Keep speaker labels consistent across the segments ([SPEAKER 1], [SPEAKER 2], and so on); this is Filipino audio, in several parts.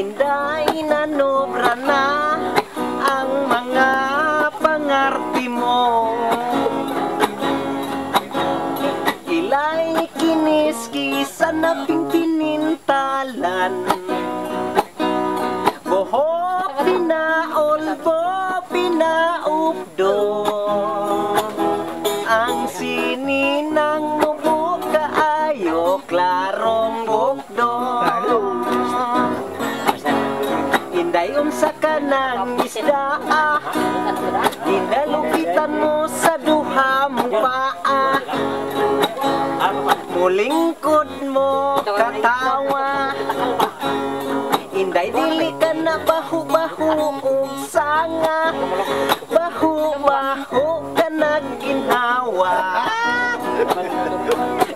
[SPEAKER 1] Inday nanobra na ang mga pangarti mo. Ilay kiniskisa na pinintalan, buhok pinaolbo, pinaupdo, ang sininang mubo kaayo, klarong bukdo. Inday unsa ka ng isda, dinalupitan mo sa duha mong paa, mulingkod mo katawa. Inday dili ka na bahu-bahu ug sanga, bahu-bahu ka nagginhawa.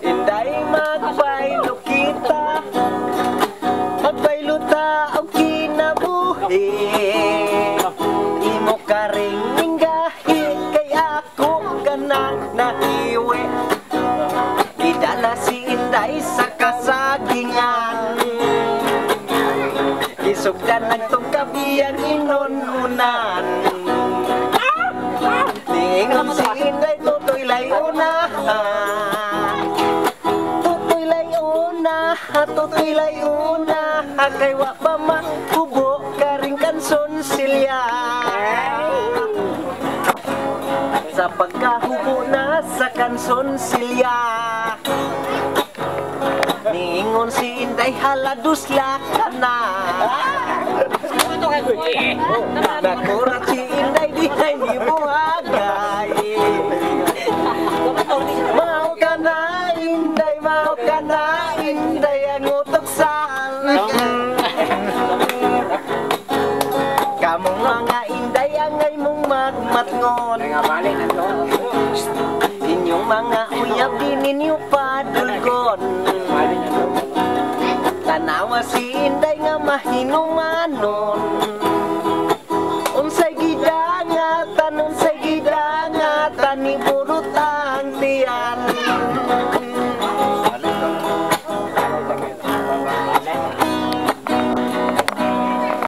[SPEAKER 1] Inday magbaylo kita, magbaylo ta og kinabuhi. Imo ka ring minggahi, kay ako ka nang nahiwi. Idala si Inday sa kasagingan, isugdan nagtong kabiyang inununan. Ningon si Inday tutoy layuna, tutoy layuna, tutoy layuna, kay wa pa makubo karing kanson silya. Sa pagkahubo na sa kanson silya, ningon si Inday haladusla ka na. Nakurat si Inday di ay buhagay. Mau ka na Inday, mau ka na Inday, ang utok sa kamong mga Inday angay mong magmatngon. Inyong mga uyab di ninyo padulgon. Tanawa si Inday nga mahinumanon, unsay gidangatan, unsay gidangatan ni buruta.